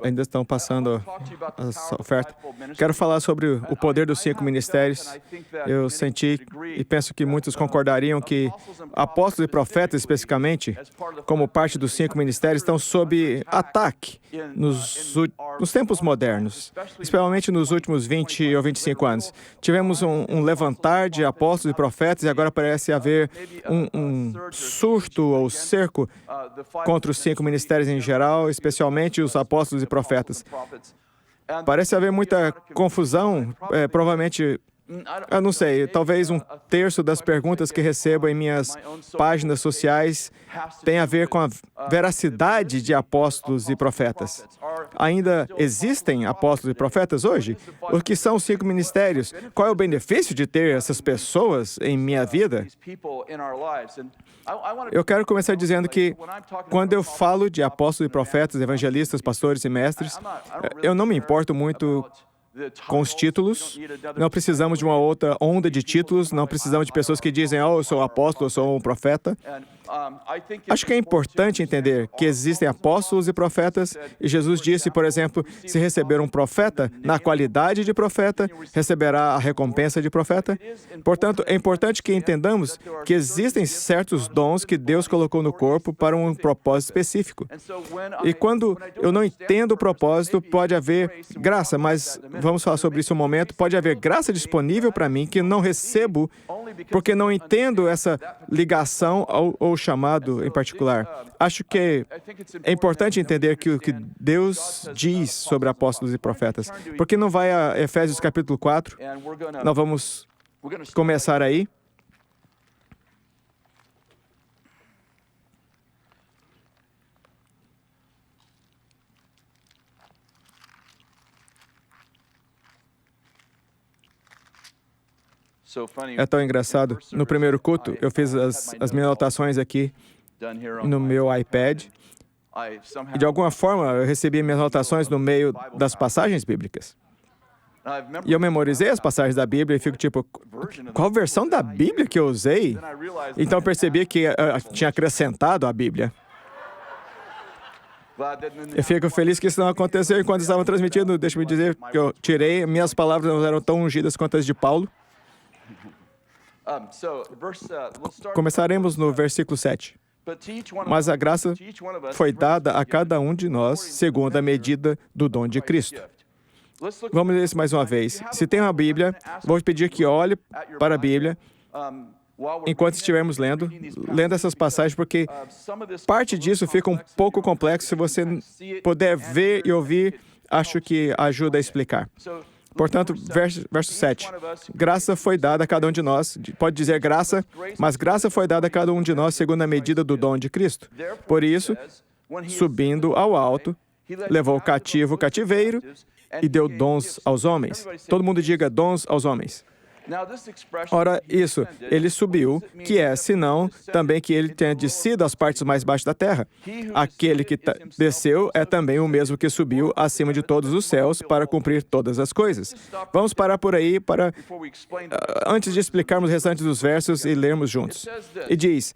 Ainda estão passando a oferta. Quero falar sobre o poder dos 5 ministérios. Eu senti e penso que muitos concordariam que apóstolos e profetas, especificamente, como parte dos 5 ministérios, estão sob ataque nos tempos modernos, especialmente nos últimos 20 ou 25 anos. Tivemos um levantar de apóstolos e profetas e agora parece haver um surto ou cerco contra os 5 ministérios em geral, especialmente os apóstolos e profetas. Parece haver muita confusão, provavelmente, eu não sei, talvez 1/3 das perguntas que recebo em minhas páginas sociais tem a ver com a veracidade de apóstolos e profetas. Ainda existem apóstolos e profetas hoje? O que são os 5 ministérios? Qual é o benefício de ter essas pessoas em minha vida? Eu quero começar dizendo que, quando eu falo de apóstolos e profetas, evangelistas, pastores e mestres, eu não me importo muito com os títulos. Não precisamos de uma outra onda de títulos, não precisamos de pessoas que dizem, eu sou um apóstolo, eu sou um profeta. Acho que é importante entender que existem apóstolos e profetas, e Jesus disse, por exemplo, se receber um profeta, na qualidade de profeta, receberá a recompensa de profeta. Portanto, é importante que entendamos que existem certos dons que Deus colocou no corpo para um propósito específico. E quando eu não entendo o propósito, pode haver graça, mas vamos falar sobre isso um momento, pode haver graça disponível para mim que não recebo porque não entendo essa ligação ou chamado em particular. Acho que é importante entender que o que Deus diz sobre apóstolos e profetas. Porque não vai a Efésios capítulo 4? Nós vamos começar aí. É tão engraçado. No primeiro culto, eu fiz as minhas anotações aqui no meu iPad. E, de alguma forma, eu recebi minhas anotações no meio das passagens bíblicas. E eu memorizei as passagens da Bíblia e fico tipo, qual versão da Bíblia que eu usei? Então eu percebi que eu tinha acrescentado a Bíblia. Eu fico feliz que isso não aconteceu enquanto estavam transmitindo. Deixa-me dizer que eu tirei, minhas palavras não eram tão ungidas quanto as de Paulo. Começaremos no versículo 7. Mas a graça foi dada a cada um de nós segundo a medida do dom de Cristo. Vamos ler isso mais uma vez. Se tem uma Bíblia, vou pedir que olhe para a Bíblia enquanto estivermos lendo essas passagens, porque parte disso fica um pouco complexo. Se você puder ver e ouvir, acho que ajuda a explicar. Portanto, verso 7. Graça foi dada a cada um de nós. Pode dizer graça, mas graça foi dada a cada um de nós segundo a medida do dom de Cristo. Por isso, subindo ao alto, levou cativo o cativeiro e deu dons aos homens. Todo mundo diga dons aos homens. Ora, isso, ele subiu, que é, senão, também que ele tenha descido às partes mais baixas da terra. Aquele que desceu é também o mesmo que subiu acima de todos os céus para cumprir todas as coisas. Vamos parar por aí para, antes de explicarmos o restante dos versos e lermos juntos. E diz,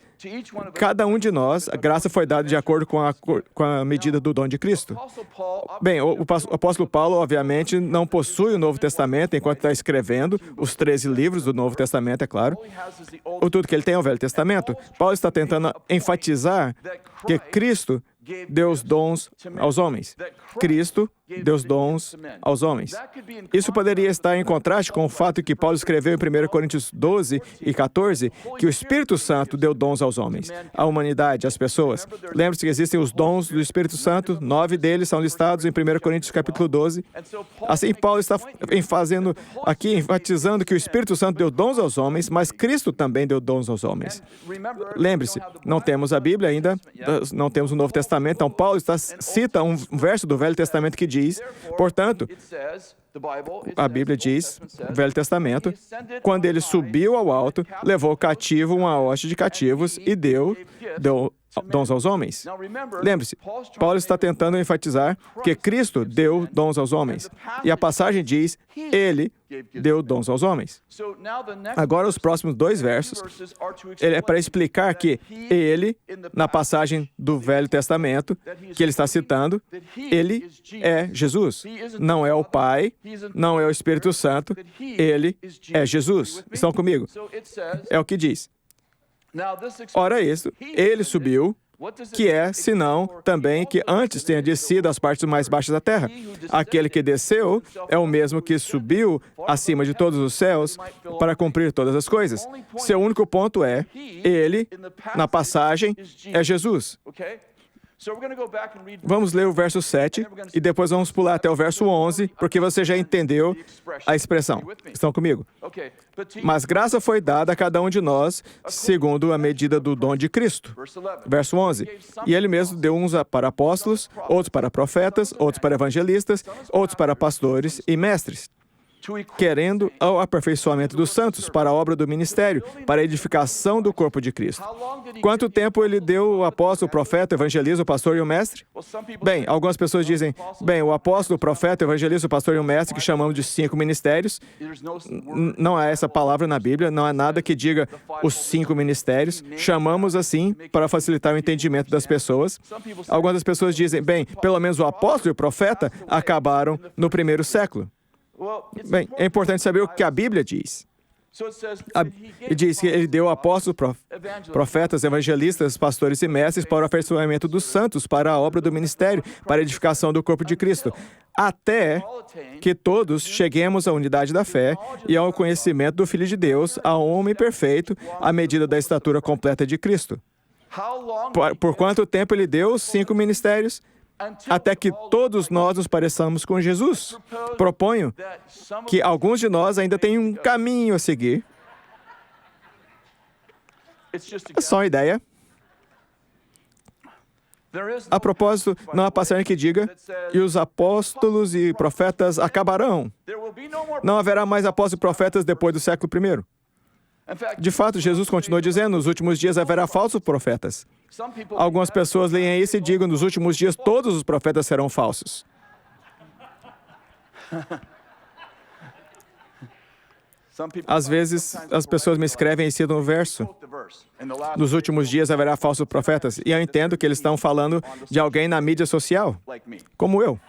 cada um de nós, a graça foi dada de acordo com a medida do dom de Cristo. Bem, o apóstolo Paulo, obviamente, não possui o Novo Testamento enquanto está escrevendo, os 13 livros do Novo Testamento, é claro. Tudo que ele tem é o Velho Testamento. Paulo está tentando enfatizar que Cristo deu os dons aos homens. Cristo deu os dons aos homens. Isso poderia estar em contraste com o fato que Paulo escreveu em 1 Coríntios 12 e 14, que o Espírito Santo deu dons aos homens, à humanidade, às pessoas. Lembre-se que existem os dons do Espírito Santo, 9 deles são listados em 1 Coríntios capítulo 12. Assim, Paulo está enfatizando que o Espírito Santo deu dons aos homens, mas Cristo também deu dons aos homens. Lembre-se, não temos a Bíblia ainda, não temos o Novo Testamento, então Paulo cita um verso do Velho Testamento que diz, portanto, a Bíblia diz, Velho Testamento, quando ele subiu ao alto, levou cativo uma hoste de cativos e deu dons aos homens. Lembre-se, Paulo está tentando enfatizar que Cristo deu dons aos homens. E a passagem diz, Ele deu dons aos homens. Agora, os próximos 2 versos, ele é para explicar que Ele, na passagem do Velho Testamento, que ele está citando, Ele é Jesus. Não é o Pai, não é o Espírito Santo, Ele é Jesus. Estão comigo? É o que diz. Ora, isso, Ele subiu, que é, senão, também que antes tenha descido às partes mais baixas da terra. Aquele que desceu é o mesmo que subiu acima de todos os céus para cumprir todas as coisas. Seu único ponto é, Ele, na passagem, é Jesus. Vamos ler o verso 7 e depois vamos pular até o verso 11, porque você já entendeu a expressão. Estão comigo? Mas graça foi dada a cada um de nós, segundo a medida do dom de Cristo. Verso 11. E Ele mesmo deu uns para apóstolos, outros para profetas, outros para evangelistas, outros para pastores e mestres, querendo ao aperfeiçoamento dos santos, para a obra do ministério, para a edificação do corpo de Cristo. Quanto tempo ele deu o apóstolo, o profeta, o evangelista, o pastor e o mestre? Bem, algumas pessoas dizem, o apóstolo, o profeta, o evangelista, o pastor e o mestre, que chamamos de 5 ministérios. Não há essa palavra na Bíblia, não há nada que diga os 5 ministérios. Chamamos assim para facilitar o entendimento das pessoas. Algumas das pessoas dizem, pelo menos o apóstolo e o profeta acabaram no 1º século. Bem, é importante saber o que a Bíblia diz. E diz que ele deu apóstolos, profetas, evangelistas, pastores e mestres para o aperfeiçoamento dos santos, para a obra do ministério, para a edificação do corpo de Cristo, até que todos cheguemos à unidade da fé e ao conhecimento do Filho de Deus, ao homem perfeito, à medida da estatura completa de Cristo. Por quanto tempo ele deu os 5 ministérios? Até que todos nós nos pareçamos com Jesus. Proponho que alguns de nós ainda têm um caminho a seguir. É só uma ideia. A propósito, não há passagem que diga, e os apóstolos e profetas acabarão. Não haverá mais apóstolos e profetas depois do século I. De fato, Jesus continuou dizendo, nos últimos dias haverá falsos profetas. Algumas pessoas leem isso e digam, nos últimos dias todos os profetas serão falsos. Às vezes, as pessoas me escrevem e citam um verso. Nos últimos dias haverá falsos profetas. E eu entendo que eles estão falando de alguém na mídia social, como eu.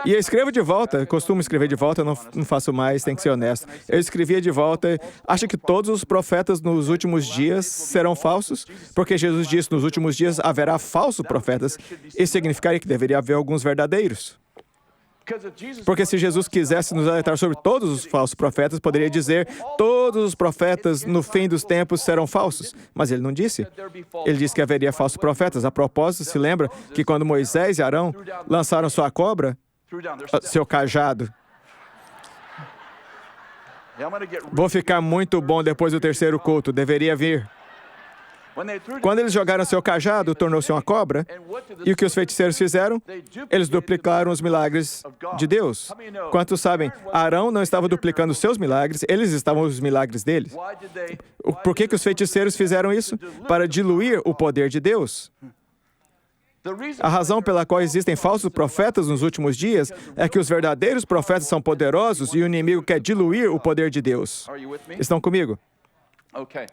E eu escrevo de volta, costumo escrever de volta, não faço mais, tem que ser honesto. Eu escrevia de volta, acha que todos os profetas nos últimos dias serão falsos? Porque Jesus disse, nos últimos dias haverá falsos profetas. Isso significaria que deveria haver alguns verdadeiros. Porque se Jesus quisesse nos alertar sobre todos os falsos profetas, poderia dizer, todos os profetas no fim dos tempos serão falsos. Mas ele não disse. Ele disse que haveria falsos profetas. A propósito, se lembra que quando Moisés e Arão lançaram sua cobra, seu cajado. Vou ficar muito bom depois do 3º culto, deveria vir. Quando eles jogaram seu cajado, tornou-se uma cobra. E o que os feiticeiros fizeram? Eles duplicaram os milagres de Deus. Quantos sabem? Arão não estava duplicando seus milagres, eles estavam os milagres deles. Por que os feiticeiros fizeram isso? Para diluir o poder de Deus. A razão pela qual existem falsos profetas nos últimos dias é que os verdadeiros profetas são poderosos e o inimigo quer diluir o poder de Deus. Estão comigo?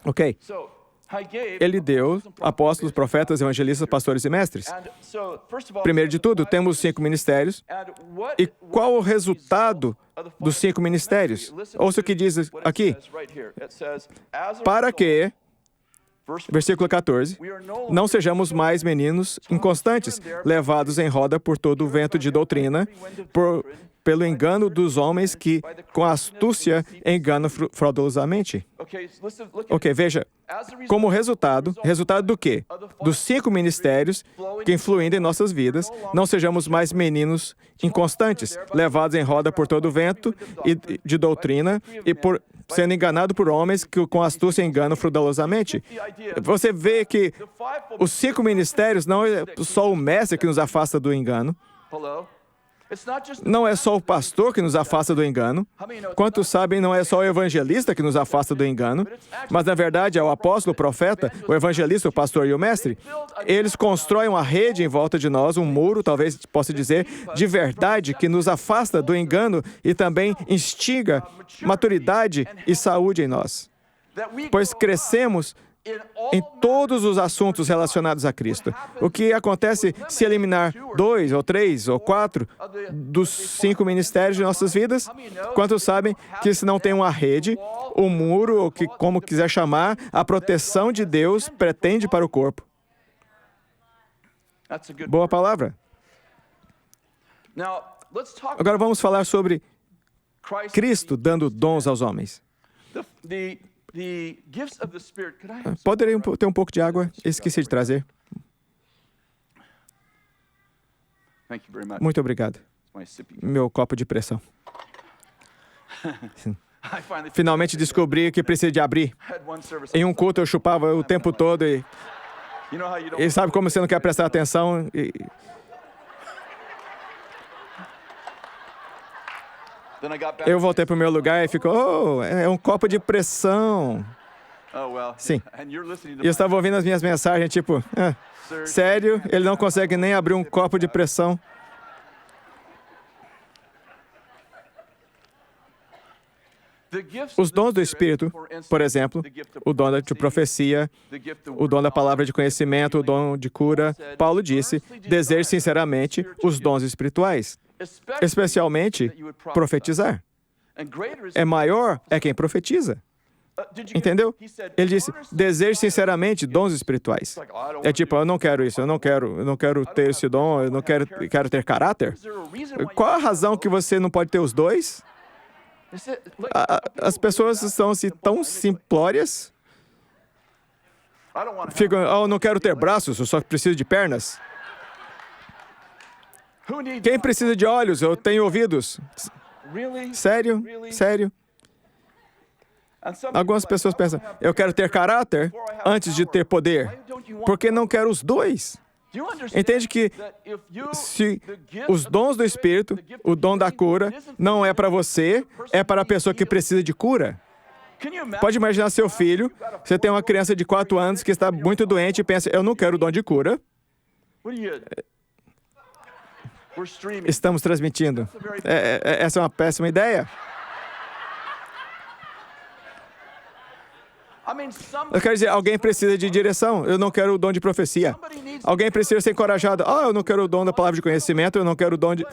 Ok. Ele deu apóstolos, profetas, evangelistas, pastores e mestres. Primeiro de tudo, temos 5 ministérios. E qual o resultado dos 5 ministérios? Ouça o que diz aqui. Para que, versículo 14, não sejamos mais meninos inconstantes, levados em roda por todo o vento de doutrina, pelo engano dos homens que, com astúcia, enganam fraudulosamente. Ok, veja. Como resultado do quê? Dos 5 ministérios que influindo em nossas vidas, não sejamos mais meninos inconstantes, levados em roda por todo o vento de doutrina e sendo enganado por homens que com astúcia enganam fraudulosamente. Você vê que os 5 ministérios não é só o mestre que nos afasta do engano. Não é só o pastor que nos afasta do engano. Quantos sabem, não é só o evangelista que nos afasta do engano, mas na verdade é o apóstolo, o profeta, o evangelista, o pastor e o mestre. Eles constroem uma rede em volta de nós, um muro, talvez possa dizer, de verdade, que nos afasta do engano e também instiga maturidade e saúde em nós. Pois crescemos em todos os assuntos relacionados a Cristo. O que acontece se eliminar 2, ou 3, ou 4 dos 5 ministérios de nossas vidas? Quantos sabem que se não tem uma rede, um muro, ou que, como quiser chamar, a proteção de Deus pretende para o corpo? Boa palavra. Agora vamos falar sobre Cristo dando dons aos homens. Poderia ter um pouco de água? Esqueci de trazer. Muito obrigado. Meu copo de pressão. Finalmente descobri que precisa de abrir. Em um culto eu chupava o tempo todo e sabe como você não quer prestar atenção? Eu voltei para o meu lugar e ficou, é um copo de pressão. Sim. E eu estava ouvindo as minhas mensagens, tipo, sério? Ele não consegue nem abrir um copo de pressão? Os dons do Espírito, por exemplo, o dom de profecia, o dom da palavra de conhecimento, o dom de cura, Paulo disse, deseje sinceramente os dons espirituais. Especialmente profetizar. É maior é quem profetiza. Entendeu? Ele disse, deseje sinceramente dons espirituais. É tipo, eu não quero isso, eu não quero ter esse dom, eu não quero ter caráter. Qual a razão que você não pode ter os dois? As pessoas estão assim tão simplórias. Ficam, eu não quero ter braços, eu só preciso de pernas. Quem precisa de olhos? Eu tenho ouvidos. Sério? Sério? Algumas pessoas pensam, eu quero ter caráter antes de ter poder. Porque não quero os dois. Entende que se os dons do Espírito, o dom da cura, não é para você, é para a pessoa que precisa de cura. Pode imaginar seu filho, você tem uma criança de 4 anos que está muito doente e pensa, eu não quero o dom de cura. Estamos transmitindo. Essa é uma péssima ideia. Eu quero dizer, alguém precisa de direção. Eu não quero o dom de profecia. Alguém precisa ser encorajado. Eu não quero o dom da palavra de conhecimento, eu não quero o dom de...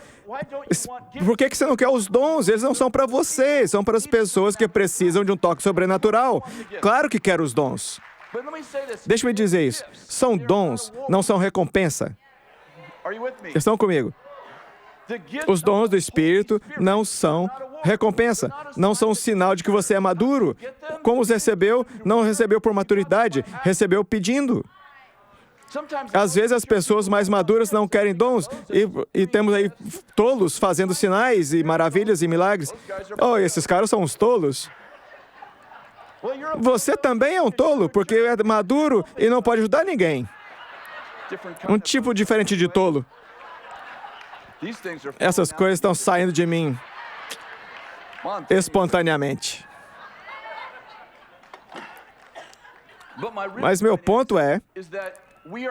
Por que você não quer os dons? Eles não são para você, são para as pessoas que precisam de um toque sobrenatural. Claro que quero os dons. Deixa-me dizer isso. São dons, não são recompensa. Estão comigo? Os dons do Espírito não são recompensa, não são um sinal de que você é maduro. Como os recebeu, não recebeu por maturidade, recebeu pedindo. Às vezes as pessoas mais maduras não querem dons e temos aí tolos fazendo sinais e maravilhas e milagres. Esses caras são uns tolos. Você também é um tolo, porque é maduro e não pode ajudar ninguém. Um tipo diferente de tolo. Essas coisas estão saindo de mim espontaneamente. Mas meu ponto é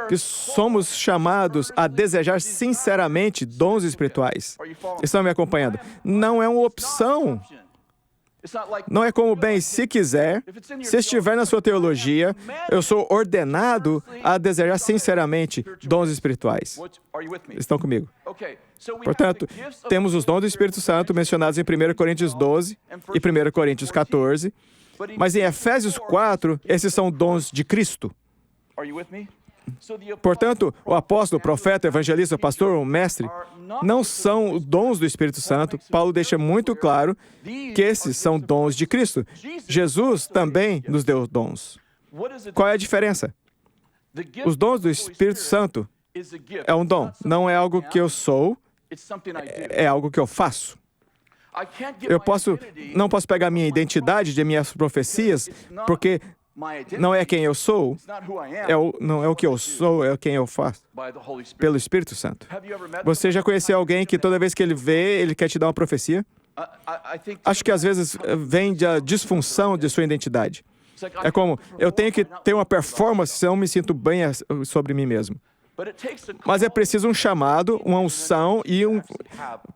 que somos chamados a desejar sinceramente dons espirituais. Estão me acompanhando? Não é uma opção. Não é como, bem, se quiser, se estiver na sua teologia, eu sou ordenado a desejar sinceramente dons espirituais. Estão comigo? Portanto, temos os dons do Espírito Santo mencionados em 1 Coríntios 12 e 1 Coríntios 14, mas em Efésios 4, esses são dons de Cristo. Portanto, o apóstolo, o profeta, o evangelista, o pastor, o mestre, não são dons do Espírito Santo. Paulo deixa muito claro que esses são dons de Cristo. Jesus também nos deu dons. Qual é a diferença? Os dons do Espírito Santo é um dom, não é algo que eu sou, é algo que eu faço. Eu não posso pegar minha identidade de minhas profecias, porque não é quem eu sou, não é o que eu sou, é quem eu faço, pelo Espírito Santo. Você já conheceu alguém que toda vez que ele vê, ele quer te dar uma profecia? Acho que às vezes vem da disfunção de sua identidade. É como, eu tenho que ter uma performance, senão eu me sinto bem sobre mim mesmo. Mas é preciso um chamado, uma unção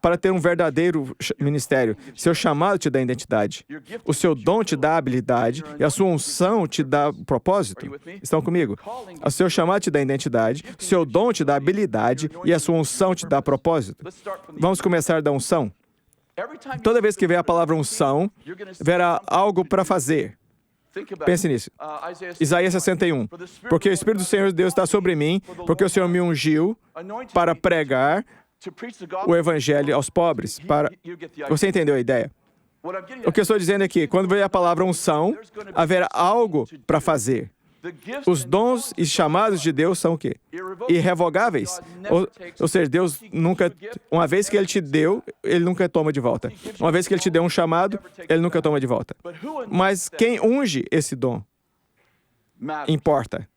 para ter um verdadeiro ministério. Seu chamado te dá identidade. O seu dom te dá habilidade e a sua unção te dá propósito. Estão comigo? O seu chamado te dá identidade, o seu dom te dá habilidade e a sua unção te dá propósito. Vamos começar da unção. Toda vez que vê a palavra unção, verá algo para fazer. Pense nisso. Isaías 61. Porque o Espírito do Senhor Deus está sobre mim, porque o Senhor me ungiu para pregar o Evangelho aos pobres. Você entendeu a ideia? O que eu estou dizendo é que, quando vê a palavra unção, haverá algo para fazer. Os dons e chamados de Deus são o quê? Irrevogáveis. Ou seja, Deus nunca... Uma vez que Ele te deu, Ele nunca toma de volta. Uma vez que Ele te deu um chamado, Ele nunca toma de volta. Mas quem unge esse dom? Importa.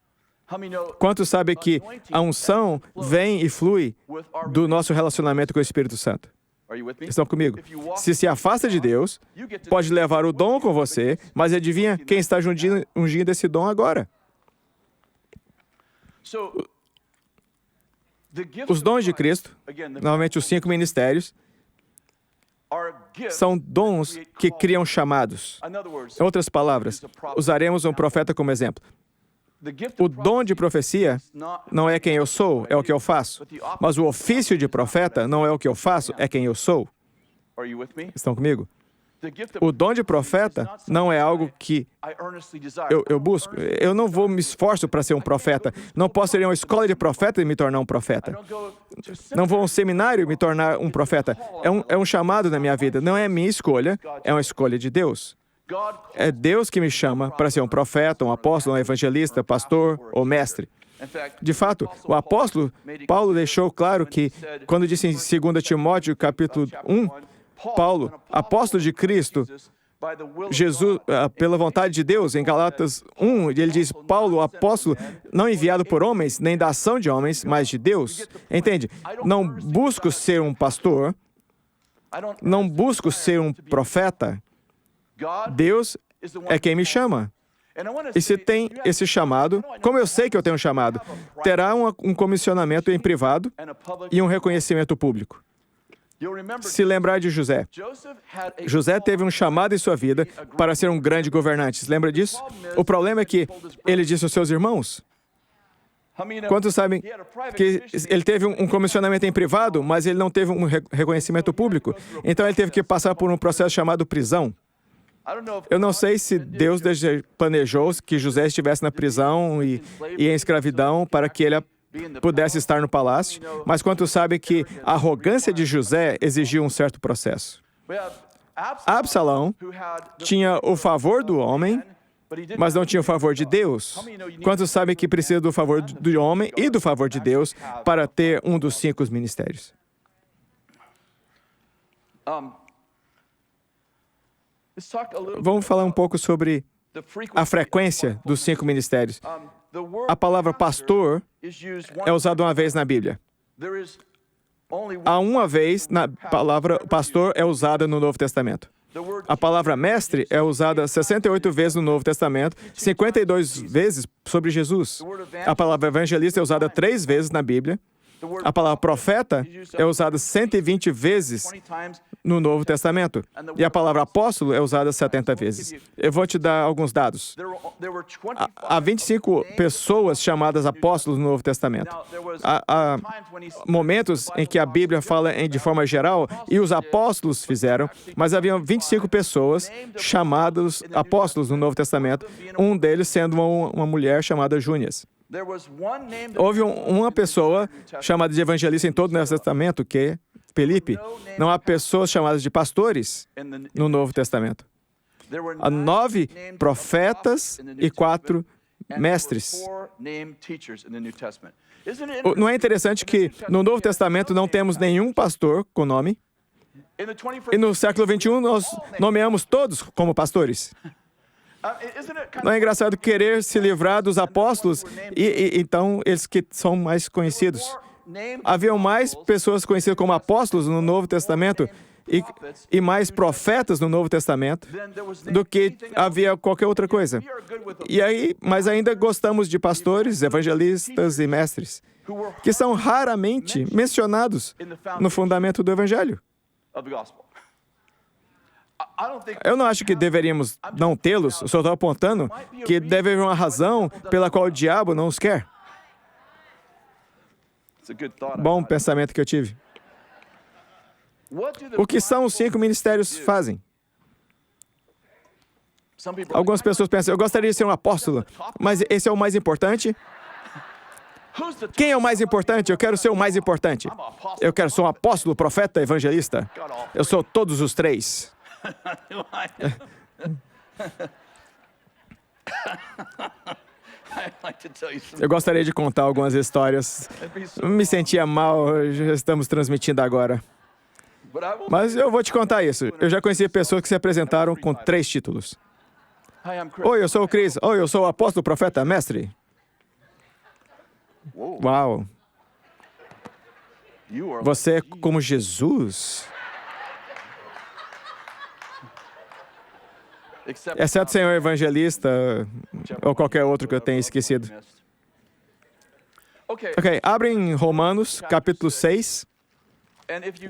Quantos sabem que a unção vem e flui do nosso relacionamento com o Espírito Santo? Estão comigo? Se afasta de Deus, pode levar o dom com você, mas adivinha quem está ungindo esse dom agora? Os dons de Cristo, novamente os 5 ministérios, são dons que criam chamados. Em outras palavras, usaremos um profeta como exemplo. O dom de profecia não é quem eu sou, é o que eu faço. Mas o ofício de profeta não é o que eu faço, é quem eu sou. Estão comigo? O dom de profeta não é algo que eu busco. Eu não me esforço para ser um profeta. Não posso ir a uma escola de profeta e me tornar um profeta. Não vou a um seminário e me tornar um profeta. É um chamado na minha vida. Não é minha escolha, é uma escolha de Deus. É Deus que me chama para ser um profeta, um apóstolo, um evangelista, pastor ou mestre. De fato, o apóstolo Paulo deixou claro que, quando disse em 2 Timóteo, capítulo 1, Paulo, apóstolo de Cristo, Jesus, pela vontade de Deus, em Galatas 1, ele diz, Paulo, apóstolo, não enviado por homens, nem da ação de homens, mas de Deus. Entende? Não busco ser um pastor, não busco ser um profeta. Deus é quem me chama. E se tem esse chamado, como eu sei que eu tenho um chamado, terá um comissionamento em privado e um reconhecimento público. Se lembrar de José. José teve um chamado em sua vida para ser um grande governante. Se lembra disso? O problema é que ele disse aos seus irmãos. Quantos sabem que ele teve um comissionamento em privado, mas ele não teve um reconhecimento público? Então ele teve que passar por um processo chamado prisão. Eu não sei se Deus planejou que José estivesse na prisão e em escravidão para que ele pudesse estar no palácio, mas quantos sabem que a arrogância de José exigiu um certo processo? Absalão tinha o favor do homem, mas não tinha o favor de Deus. Quantos sabem que precisa do favor do homem e do favor de Deus para ter um dos 5 ministérios? Vamos falar um pouco sobre a frequência dos 5 ministérios. A palavra pastor é usada uma vez na Bíblia. Há uma vez na palavra pastor é usada no Novo Testamento. A palavra mestre é usada 68 vezes no Novo Testamento, 52 vezes sobre Jesus. A palavra evangelista é usada 3 vezes na Bíblia. A palavra profeta é usada 120 vezes no Novo Testamento. E a palavra apóstolo é usada 70 vezes. Eu vou te dar alguns dados. Há 25 pessoas chamadas apóstolos no Novo Testamento. Há momentos em que a Bíblia fala de forma geral, e os apóstolos fizeram, mas haviam 25 pessoas chamadas apóstolos no Novo Testamento, um deles sendo uma mulher chamada Júnias. Houve uma pessoa chamada de evangelista em todo o Novo Testamento, que é Felipe. Não há pessoas chamadas de pastores no Novo Testamento. Há 9 profetas e 4 mestres. Não é interessante que no Novo Testamento não temos nenhum pastor com nome? E no século XXI nós nomeamos todos como pastores. Não é engraçado querer se livrar dos apóstolos e então eles que são mais conhecidos? Haviam mais pessoas conhecidas como apóstolos no Novo Testamento e mais profetas no Novo Testamento do que havia qualquer outra coisa. Mas ainda gostamos de pastores, evangelistas e mestres, que são raramente mencionados no fundamento do Evangelho. Eu não acho que deveríamos não tê-los, eu só estou apontando que deve haver uma razão pela qual o diabo não os quer. Bom pensamento que eu tive. O que são os 5 ministérios fazem? Algumas pessoas pensam, eu gostaria de ser um apóstolo, mas esse é o mais importante? Quem é o mais importante? Eu quero ser o mais importante. Eu quero ser um apóstolo, profeta, evangelista. Eu sou todos os 3. Eu gostaria de contar algumas histórias. Me sentia mal, já estamos transmitindo agora. Mas eu vou te contar isso. Eu já conheci pessoas que se apresentaram com 3 títulos. Oi, eu sou o Chris. Oi, eu sou o apóstolo, profeta, mestre. Uau! Você é como Jesus. Exceto o senhor evangelista ou qualquer outro que eu tenha esquecido. Ok, abrem Romanos, capítulo 6.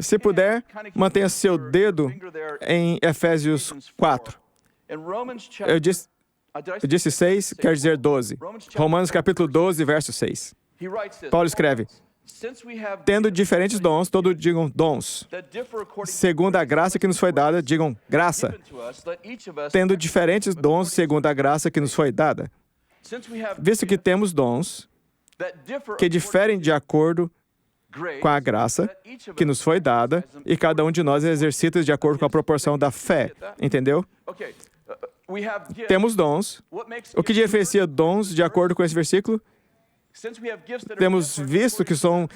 Se puder, mantenha seu dedo em Efésios 4. Eu disse 6, quer dizer 12. Romanos, capítulo 12, verso 6. Paulo escreve, tendo diferentes dons, todos digam dons. Segundo a graça que nos foi dada, digam graça. Tendo diferentes dons, segundo a graça que nos foi dada. Visto que temos dons que diferem de acordo com a graça que nos foi dada, e cada um de nós exercita de acordo com a proporção da fé. Entendeu? Temos dons. O que diferencia dons de acordo com esse versículo? Temos visto que são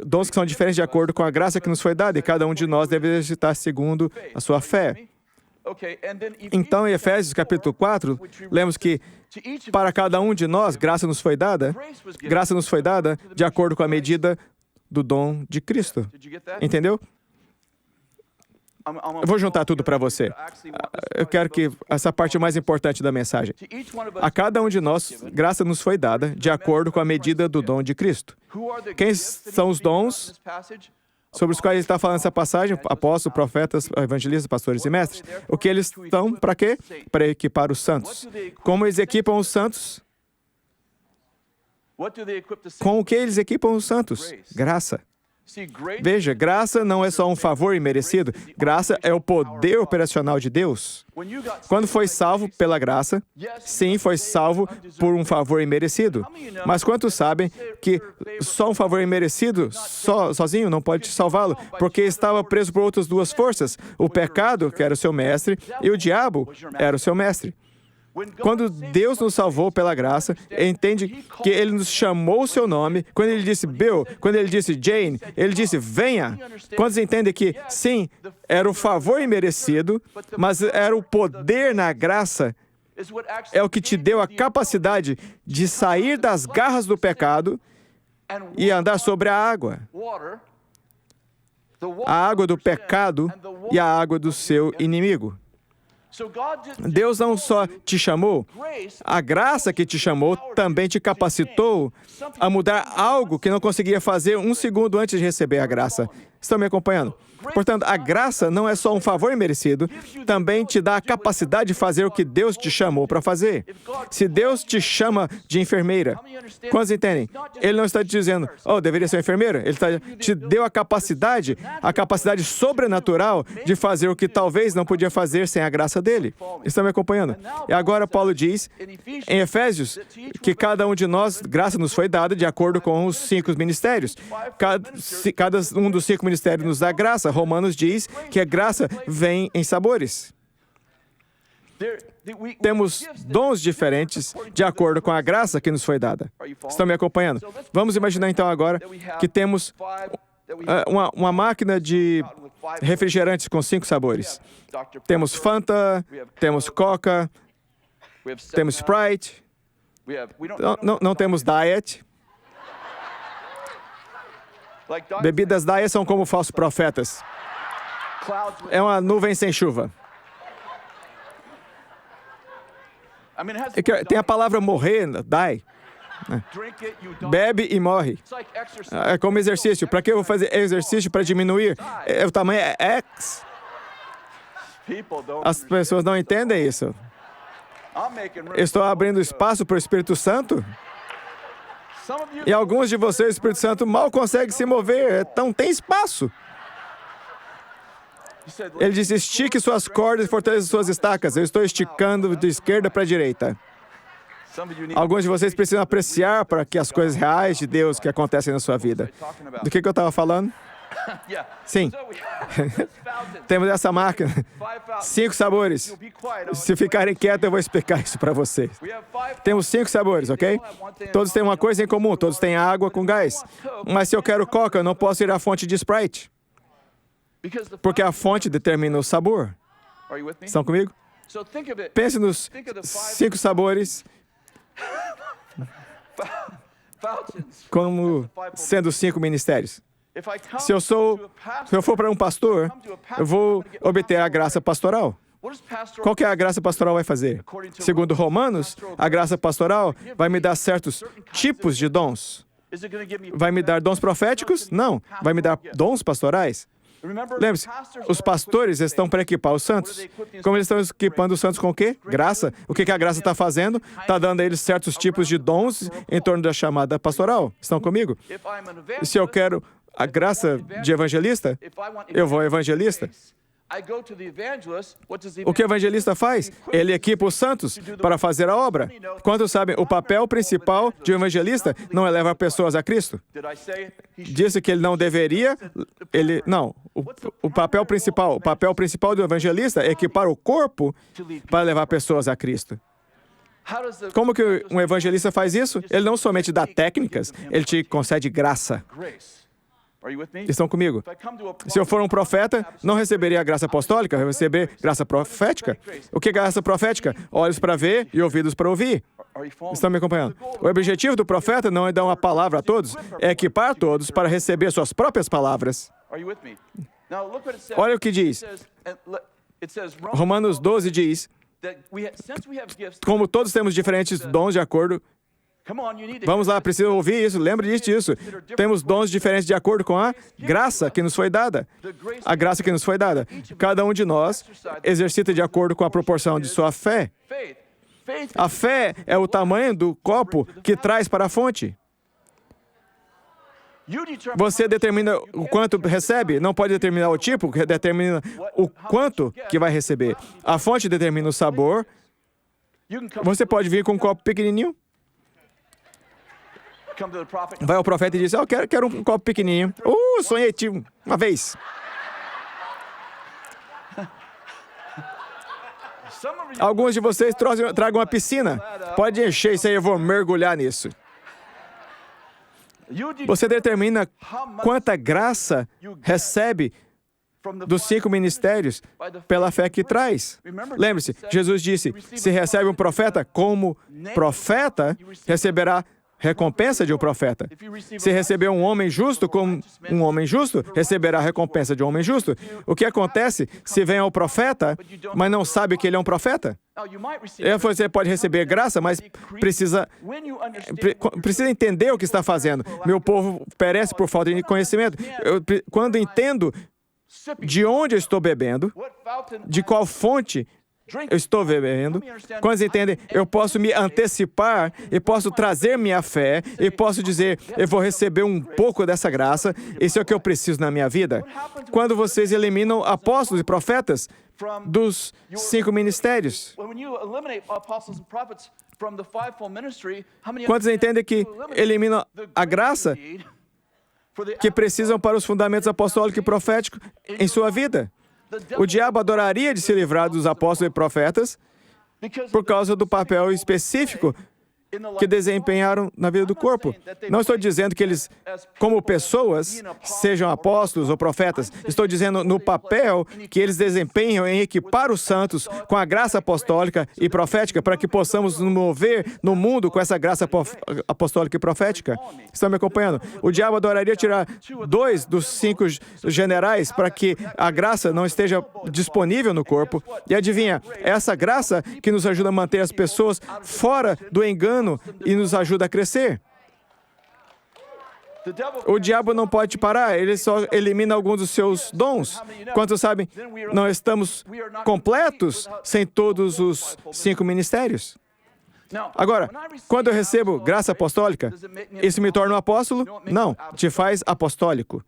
dons que são diferentes de acordo com a graça que nos foi dada, e cada um de nós deve exercitar segundo a sua fé. Então, em Efésios, capítulo 4, lemos que para cada um de nós, graça nos foi dada de acordo com a medida do dom de Cristo. Entendeu? Eu vou juntar tudo para você. Eu quero que essa parte é mais importante da mensagem. A cada um de nós, graça nos foi dada de acordo com a medida do dom de Cristo. Quem são os dons sobre os quais ele está falando nessa passagem? Apóstolos, profetas, evangelistas, pastores e mestres. O que eles estão para quê? Para equipar os santos. Como eles equipam os santos? Com o que eles equipam os santos? Graça. Veja, graça não é só um favor imerecido. Graça é o poder operacional de Deus. Quando foi salvo pela graça, sim, foi salvo por um favor imerecido. Mas quantos sabem que só um favor imerecido, sozinho, não pode salvá-lo? Porque estava preso por outras 2 forças. O pecado, que era o seu mestre, e o diabo era o seu mestre. Quando Deus nos salvou pela graça, entende que Ele nos chamou o seu nome. Quando Ele disse Bill, quando Ele disse Jane, Ele disse venha. Quantos entendem que, sim, era o favor imerecido, mas era o poder na graça, é o que te deu a capacidade de sair das garras do pecado e andar sobre a água. A água do pecado e a água do seu inimigo. Deus não só te chamou, a graça que te chamou também te capacitou a mudar algo que não conseguia fazer 1 segundo antes de receber a graça. Estão me acompanhando? Portanto, a graça não é só um favor imerecido, também te dá a capacidade de fazer o que Deus te chamou para fazer. Se Deus te chama de enfermeira, quantos entendem? Ele não está te dizendo, deveria ser enfermeira. Ele te deu a capacidade sobrenatural de fazer o que talvez não podia fazer sem a graça dele. Estão me acompanhando? E agora Paulo diz, em Efésios, que cada um de nós, graça nos foi dada de acordo com os 5 ministérios. Cada um dos 5 ministérios nos dá graça. Romanos diz que a graça vem em sabores. Temos dons diferentes de acordo com a graça que nos foi dada. Estão me acompanhando? Vamos imaginar então agora que temos uma máquina de refrigerantes com 5 sabores. Temos Fanta, temos Coca, temos Sprite, não temos Diet. Bebidas Diet são como falsos profetas. É uma nuvem sem chuva. Tem a palavra morrer, die. Bebe e morre. É como exercício. Para que eu vou fazer exercício para diminuir? O tamanho é X. As pessoas não entendem isso. Estou abrindo espaço para o Espírito Santo. E alguns de vocês, o Espírito Santo mal consegue se mover. Então tem espaço. Ele diz, estique suas cordas e fortaleça suas estacas. Eu estou esticando de esquerda para a direita. Alguns de vocês precisam apreciar para que as coisas reais de Deus que acontecem na sua vida. Do que eu estava falando? Sim. Temos essa máquina. 5 sabores. Se ficarem quietos, eu vou explicar isso para vocês. Temos 5 sabores, ok? Todos têm uma coisa em comum. Todos têm água com gás. Mas se eu quero Coca, eu não posso ir à fonte de Sprite. Porque a fonte determina o sabor. Estão comigo? Pense nos 5 sabores como sendo 5 ministérios. Se eu for para um pastor, eu vou obter a graça pastoral. Qual que a graça pastoral vai fazer? Segundo Romanos, a graça pastoral vai me dar certos tipos de dons. Vai me dar dons proféticos? Não. Vai me dar dons pastorais? Lembre-se, os pastores estão para equipar os santos. Como eles estão equipando os santos com o quê? Graça. O que a graça está fazendo? Está dando a eles certos tipos de dons em torno da chamada pastoral. Estão comigo? Se eu quero a graça de evangelista, eu vou ao evangelista. O que o evangelista faz? Ele equipa os santos para fazer a obra. Quantos sabem, o papel principal de um evangelista não é levar pessoas a Cristo? Disse que ele não deveria... Não. O papel principal do evangelista é equipar o corpo para levar pessoas a Cristo. Como que um evangelista faz isso? Ele não somente dá técnicas, ele te concede graça. Estão comigo? Se eu for um profeta, não receberia a graça apostólica, eu vou receber graça profética. O que é graça profética? Olhos para ver e ouvidos para ouvir. Estão me acompanhando? O objetivo do profeta não é dar uma palavra a todos, é equipar todos para receber suas próprias palavras. Olha o que diz. Romanos 12 diz, como todos temos diferentes dons de acordo... Vamos lá, preciso ouvir isso, lembre disso. Temos dons diferentes de acordo com a graça que nos foi dada. A graça que nos foi dada. Cada um de nós exercita de acordo com a proporção de sua fé. A fé é o tamanho do copo que traz para a fonte. Você determina o quanto recebe, não pode determinar o tipo, determina o quanto que vai receber. A fonte determina o sabor. Você pode vir com um copo pequenininho. Vai ao profeta e diz, eu quero um copo pequenininho. Sonhei uma vez. Alguns de vocês tragam uma piscina. Pode encher isso aí, eu vou mergulhar nisso. Você determina quanta graça recebe dos 5 ministérios pela fé que traz. Lembre-se, Jesus disse, se recebe um profeta como profeta, receberá recompensa de um profeta. Se receber um homem justo como um homem justo, receberá a recompensa de um homem justo. O que acontece se vem ao profeta, mas não sabe que ele é um profeta? Você pode receber graça, mas precisa entender o que está fazendo. Meu povo perece por falta de conhecimento. Quando entendo de onde eu estou bebendo, de qual fonte eu estou bebendo. Quando entendem, eu posso me antecipar e posso trazer minha fé e posso dizer, eu vou receber um pouco dessa graça, isso é o que eu preciso na minha vida. Quando vocês eliminam apóstolos e profetas dos 5 ministérios, quantos entendem que eliminam a graça que precisam para os fundamentos apostólicos e proféticos em sua vida? O diabo adoraria de se livrar dos apóstolos e profetas por causa do papel específico que desempenharam na vida do corpo. Não estou dizendo que eles, como pessoas, sejam apóstolos ou profetas. Estou dizendo no papel que eles desempenham em equipar os santos com a graça apostólica e profética para que possamos nos mover no mundo com essa graça apostólica e profética. Estão me acompanhando? O diabo adoraria tirar 2 dos 5 generais para que a graça não esteja disponível no corpo. E adivinha, é essa graça que nos ajuda a manter as pessoas fora do engano e nos ajuda a crescer. O diabo não pode te parar, ele só elimina alguns dos seus dons. Quantos sabem? Não estamos completos sem todos os 5 ministérios. Agora, quando eu recebo graça apostólica, isso me torna um apóstolo? Não, te faz apostólico.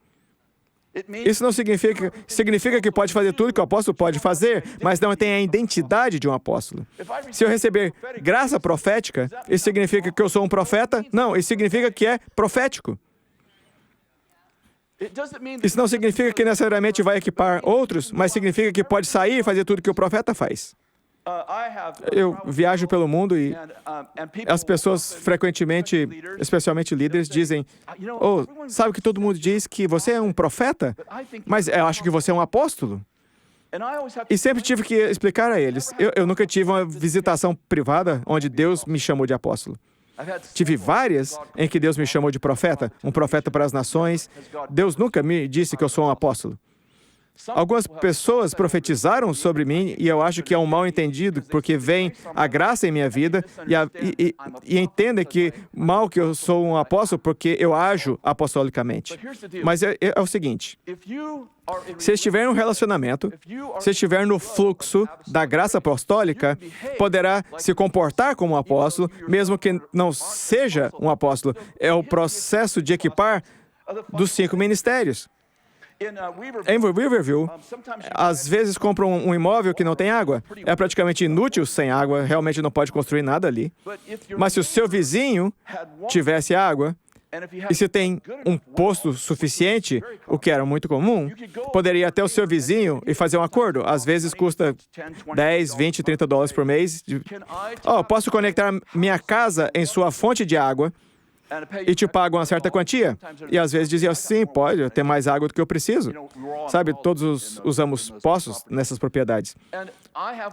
Isso não significa que pode fazer tudo que o apóstolo pode fazer, mas não tem a identidade de um apóstolo. Se eu receber graça profética, isso significa que eu sou um profeta? Não, isso significa que é profético. Isso não significa que necessariamente vai equipar outros, mas significa que pode sair e fazer tudo que o profeta faz. Eu viajo pelo mundo e as pessoas frequentemente, especialmente líderes, dizem: "Oh, sabe que todo mundo diz que você é um profeta? Mas eu acho que você é um apóstolo." E sempre tive que explicar a eles. Eu nunca tive uma visitação privada onde Deus me chamou de apóstolo. Tive várias em que Deus me chamou de profeta, um profeta para as nações. Deus nunca me disse que eu sou um apóstolo. Algumas pessoas profetizaram sobre mim e eu acho que é um mal entendido, porque vem a graça em minha vida e entendem que mal que eu sou um apóstolo porque eu ajo apostolicamente. Mas é o seguinte: se estiver em um relacionamento, se estiver no fluxo da graça apostólica, poderá se comportar como um apóstolo, mesmo que não seja um apóstolo. É o processo de equipar dos 5 ministérios. Em Weaverville, às vezes compram um imóvel que não tem água. É praticamente inútil sem água, realmente não pode construir nada ali. Mas se o seu vizinho tivesse água, e se tem um posto suficiente, o que era muito comum, poderia ir até o seu vizinho e fazer um acordo. Às vezes custa 10, 20, 30 dólares por mês. Posso conectar minha casa em sua fonte de água e te pago uma certa quantia. E às vezes dizia, sim, pode, eu tenho mais água do que eu preciso. Sabe, todos usamos poços nessas propriedades.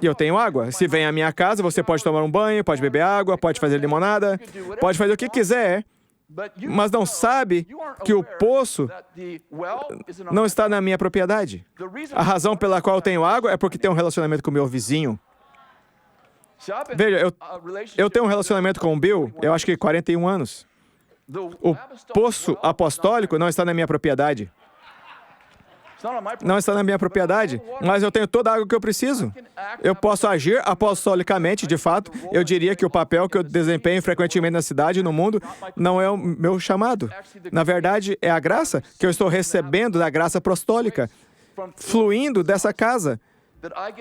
E eu tenho água. Se vem à minha casa, você pode tomar um banho, pode beber água, pode fazer limonada, pode fazer o que quiser, mas não sabe que o poço não está na minha propriedade. A razão pela qual eu tenho água é porque tenho um relacionamento com o meu vizinho. Veja, eu tenho um relacionamento com o Bill, eu acho que 41 anos. O poço apostólico não está na minha propriedade. Não está na minha propriedade, mas eu tenho toda a água que eu preciso. Eu posso agir apostolicamente, de fato. Eu diria que o papel que eu desempenho frequentemente na cidade e no mundo não é o meu chamado. Na verdade, é a graça que eu estou recebendo da graça apostólica, fluindo dessa casa,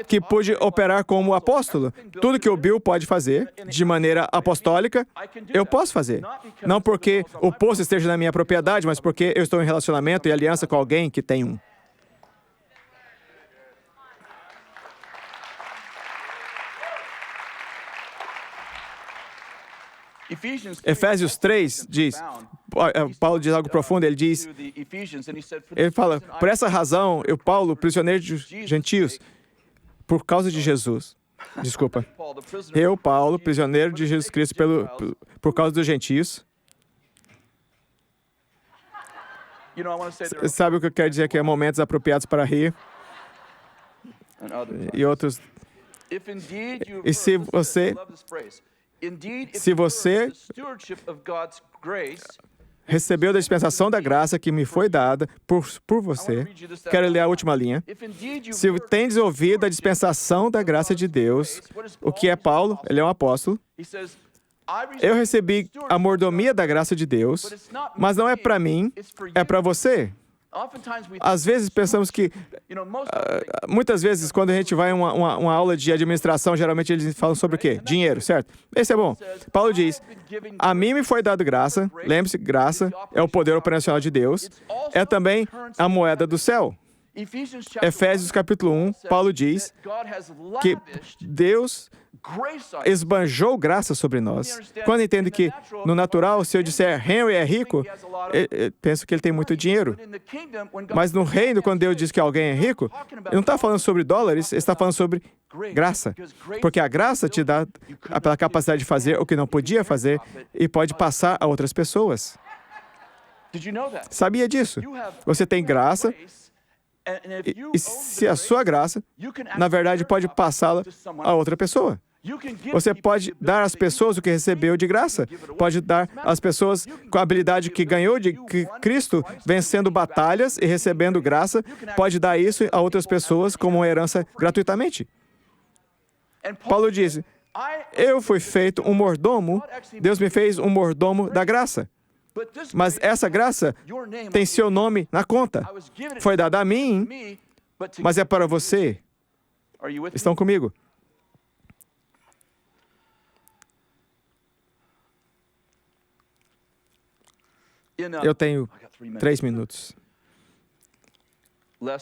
que pude operar como apóstolo. Tudo que o Bill pode fazer de maneira apostólica, eu posso fazer. Não porque o poço esteja na minha propriedade, mas porque eu estou em relacionamento e aliança com alguém que tem um. Efésios 3 diz, Paulo diz algo profundo, ele fala, por essa razão, Paulo, prisioneiro de gentios, por causa de Jesus. Desculpa. Eu, Paulo, prisioneiro de Jesus Cristo por causa dos gentios. Sabe o que eu quero dizer? Que é momentos apropriados para rir. E outros. E se você recebeu da dispensação da graça que me foi dada por você. Quero ler a última linha. Se tendes ouvido a dispensação da graça de Deus, o que é Paulo? Ele é um apóstolo. Eu recebi a mordomia da graça de Deus, mas não é para mim, é para você. Às vezes pensamos que, muitas vezes, quando a gente vai em uma aula de administração, geralmente eles falam sobre o quê? Dinheiro, certo? Esse é bom. Paulo diz, a mim me foi dado graça, lembre-se, graça é o poder operacional de Deus, é também a moeda do céu. Efésios capítulo 1, Paulo diz que Deus esbanjou graça sobre nós. Quando entende que, no natural, se eu disser Henry é rico, penso que ele tem muito dinheiro. Mas no reino, quando Deus diz que alguém é rico, ele não está falando sobre dólares, ele está falando sobre graça. Porque a graça te dá a capacidade de fazer o que não podia fazer e pode passar a outras pessoas. Sabia disso? Você tem graça e se a sua graça, na verdade, pode passá-la a outra pessoa. Você pode dar às pessoas o que recebeu de graça. Pode dar às pessoas com a habilidade que ganhou de Cristo, vencendo batalhas e recebendo graça. Pode dar isso a outras pessoas como uma herança gratuitamente. Paulo disse, eu fui feito um mordomo, Deus me fez um mordomo da graça. Mas essa graça tem seu nome na conta. Foi dada a mim, mas é para você. Estão comigo? Eu tenho 3 minutos.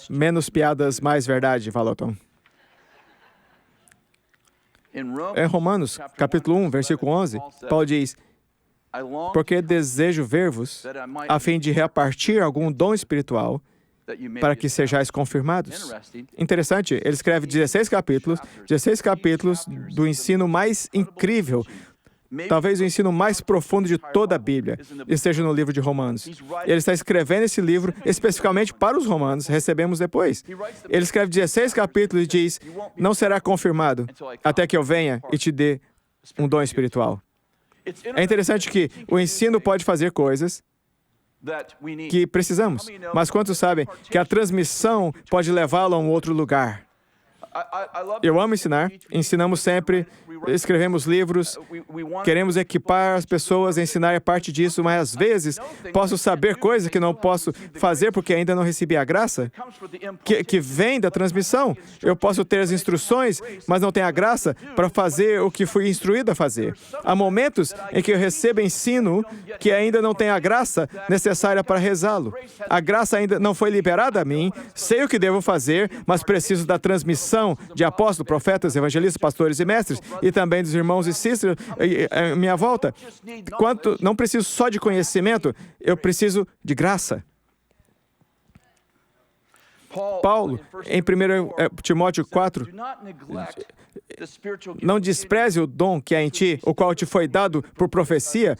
Menos piadas, mais verdade, Valoton. Em Romanos, capítulo 1, versículo 11, Paulo diz, porque desejo ver-vos, a fim de repartir algum dom espiritual, para que sejais confirmados. Interessante, ele escreve 16 capítulos do ensino mais incrível, talvez o ensino mais profundo de toda a Bíblia, esteja no livro de Romanos. Ele está escrevendo esse livro especificamente para os romanos, recebemos depois. Ele escreve 16 capítulos e diz, não será confirmado até que eu venha e te dê um dom espiritual. É interessante que o ensino pode fazer coisas que precisamos, mas quantos sabem que a transmissão pode levá-lo a um outro lugar? Eu amo ensinar, ensinamos sempre, escrevemos livros, queremos equipar as pessoas, ensinar é parte disso, mas às vezes posso saber coisas que não posso fazer porque ainda não recebi a graça, que vem da transmissão. Eu posso ter as instruções, mas não tenho a graça para fazer o que fui instruído a fazer. Há momentos em que eu recebo ensino que ainda não tenho a graça necessária para rezá-lo. A graça ainda não foi liberada a mim, sei o que devo fazer, mas preciso da transmissão de apóstolos, profetas, evangelistas, pastores e mestres, e também dos irmãos e sisters à minha volta. Não preciso só de conhecimento, eu preciso de graça. Paulo, em 1 Timóteo 4, não despreze o dom que há em ti, o qual te foi dado por profecia,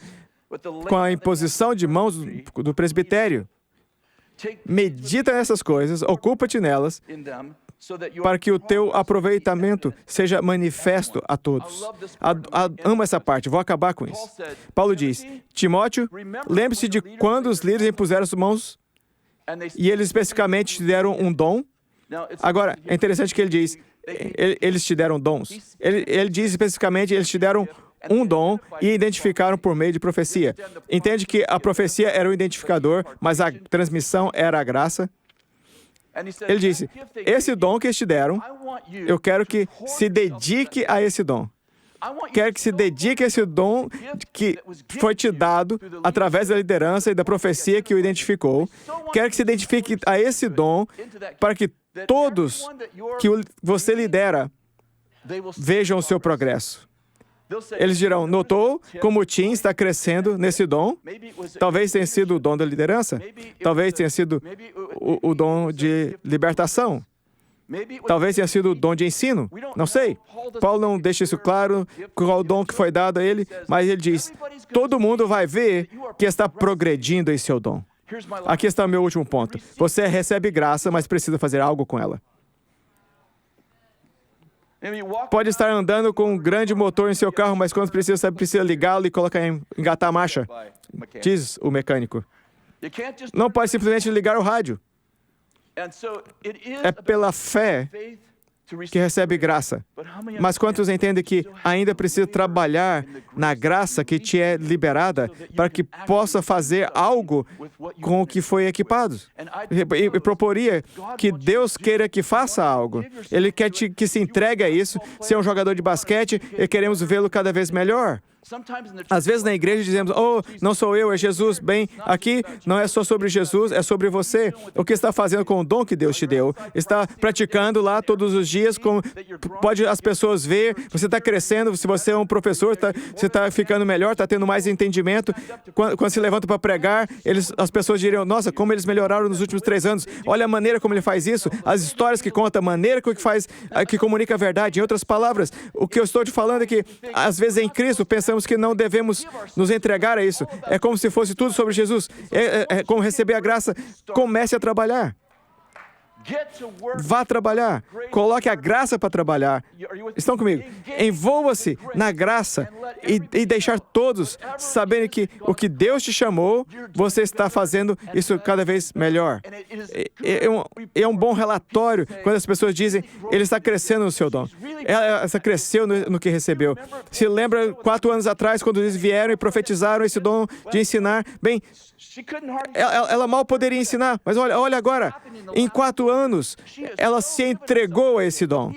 com a imposição de mãos do presbitério. Medita nessas coisas, ocupa-te nelas, para que o teu aproveitamento seja manifesto a todos. Amo essa parte, vou acabar com isso. Paulo diz, Timóteo, lembre-se de quando os líderes impuseram as mãos e eles especificamente te deram um dom. Agora, é interessante que ele diz, eles te deram dons. Ele diz especificamente, eles te deram um dom e identificaram por meio de profecia. Entende que a profecia era o identificador, mas a transmissão era a graça? Ele disse, esse dom que eles te deram, eu quero que se dedique a esse dom. Quero que se dedique a esse dom que foi te dado através da liderança e da profecia que o identificou. Quero que se identifique a esse dom para que todos que você lidera vejam o seu progresso. Eles dirão, notou como o Tim está crescendo nesse dom? Talvez tenha sido o dom da liderança. Talvez tenha sido o dom de libertação. Talvez tenha sido o dom de ensino. Não sei. Paulo não deixa isso claro, qual o dom que foi dado a ele, mas ele diz, todo mundo vai ver que está progredindo em seu dom. Aqui está o meu último ponto. Você recebe graça, mas precisa fazer algo com ela. Pode estar andando com um grande motor em seu carro, mas quando precisa ligá-lo e engatar a marcha, diz o mecânico. Não pode simplesmente ligar o rádio. É pela fé que recebe graça. Mas quantos entendem que ainda precisa trabalhar na graça que te é liberada para que possa fazer algo com o que foi equipado? E proporia que Deus queira que faça algo. Ele quer que se entregue a isso. Se é um jogador de basquete, e queremos vê-lo cada vez melhor. Às vezes na igreja dizemos, oh, não sou eu, é Jesus. Bem, aqui não é só sobre Jesus, é sobre você. O que está fazendo com o dom que Deus te deu? Está praticando lá todos os dias, pode as pessoas ver, você está crescendo, se você é um professor, você está ficando melhor, está tendo mais entendimento. Quando se levanta para pregar, as pessoas diriam, nossa, como eles melhoraram nos últimos 3 anos. Olha a maneira como ele faz isso, as histórias que conta, a maneira que comunica a verdade. Em outras palavras, o que eu estou te falando é que, às vezes em Cristo, pensamos que não devemos nos entregar a isso. É como se fosse tudo sobre Jesus. É como receber a graça. Comece a trabalhar. Vá trabalhar. Coloque a graça para trabalhar. Estão comigo? Envolva-se na graça e deixar todos saberem que o que Deus te chamou, você está fazendo isso cada vez melhor. É um bom relatório quando as pessoas dizem, ele está crescendo no seu dom. Ela cresceu no que recebeu. Se lembra 4 anos atrás, quando eles vieram e profetizaram esse dom de ensinar? Bem, ela mal poderia ensinar, mas olha agora, em 4 anos, ela se entregou a esse dom.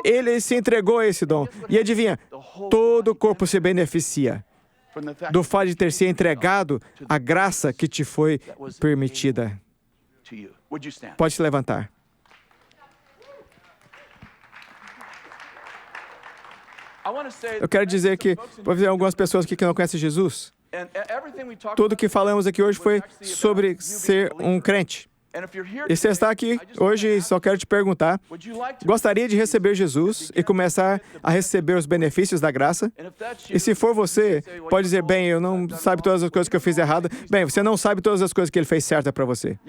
Ele se entregou a esse dom. E adivinha, todo o corpo se beneficia do fato de ter se entregado a graça que te foi permitida. Pode se levantar. Eu quero dizer que pode haver algumas pessoas aqui que não conhecem Jesus. Tudo que falamos aqui hoje foi sobre ser um crente. E você está aqui hoje e só quero te perguntar, gostaria de receber Jesus e começar a receber os benefícios da graça? E se for você, pode dizer, bem, eu não sabe todas as coisas que eu fiz errado. Bem, você não sabe todas as coisas que ele fez certa para você.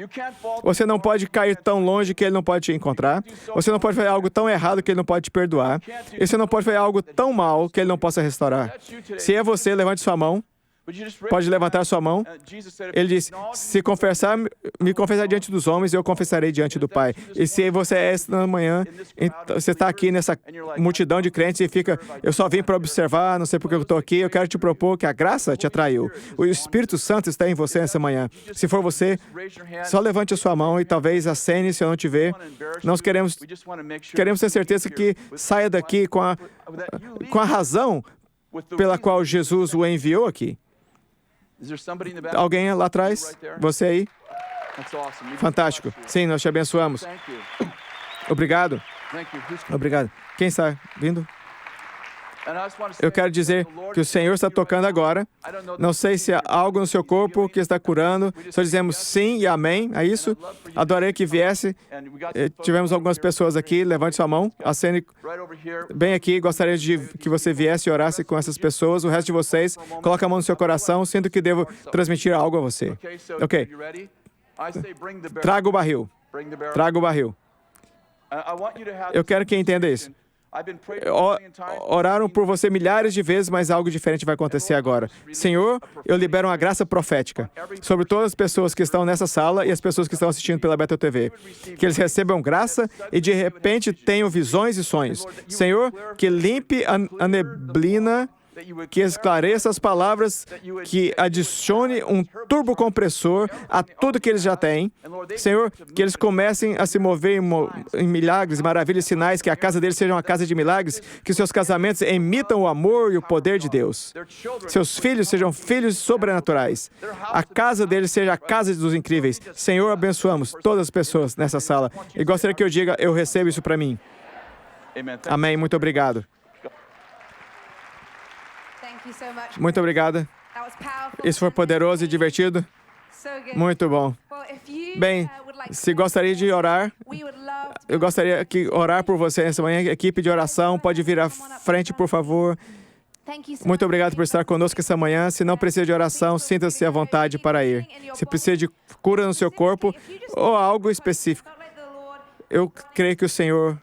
Você não pode cair tão longe que ele não pode te encontrar. Você não pode fazer algo tão errado que ele não pode te perdoar. E você não pode fazer algo tão mal que ele não possa restaurar. Se é você, levante sua mão. Pode levantar sua mão. Ele disse, se me confessar diante dos homens, eu confessarei diante do Pai. E se você é esta manhã, então, você está aqui nessa multidão de crentes e fica, eu só vim para observar, não sei por que eu estou aqui, eu quero te propor que a graça te atraiu. O Espírito Santo está em você essa manhã. Se for você, só levante a sua mão e talvez acene se eu não te ver. Nós queremos ter certeza que saia daqui com a razão pela qual Jesus o enviou aqui. Alguém lá atrás? Você aí? Fantástico. Sim, nós te abençoamos. Obrigado. Obrigado. Quem está vindo? Eu quero dizer que o Senhor está tocando agora. Não sei se há algo no seu corpo que está curando. Só dizemos sim e amém a isso. Adoraria que viesse. Tivemos algumas pessoas aqui. Levante sua mão. Acene bem aqui. Gostaria de que você viesse e orasse com essas pessoas. O resto de vocês, coloque a mão no seu coração. Sinto que devo transmitir algo a você. Ok. Traga o barril. Traga o barril. Eu quero que entenda isso. Oraram por você milhares de vezes, mas algo diferente vai acontecer agora. Senhor, eu libero uma graça profética sobre todas as pessoas que estão nessa sala e as pessoas que estão assistindo pela Bethel TV. Que eles recebam graça e de repente tenham visões e sonhos. Senhor, que limpe a neblina, que esclareça as palavras, que adicione um turbocompressor a tudo que eles já têm. Senhor, que eles comecem a se mover em milagres, maravilhas, sinais, que a casa deles seja uma casa de milagres, que seus casamentos emitam o amor e o poder de Deus. Seus filhos sejam filhos sobrenaturais. A casa deles seja a casa dos incríveis. Senhor, abençoamos todas as pessoas nessa sala. E gostaria que eu diga, eu recebo isso para mim. Amém. Muito obrigado. Muito obrigada. Isso foi poderoso e divertido. Muito bom. Bem, se gostaria de orar, eu gostaria que orar por você essa manhã. Equipe de oração, pode vir à frente, por favor. Muito obrigado por estar conosco essa manhã. Se não precisa de oração, sinta-se à vontade para ir. Se precisa de cura no seu corpo ou algo específico, eu creio que o Senhor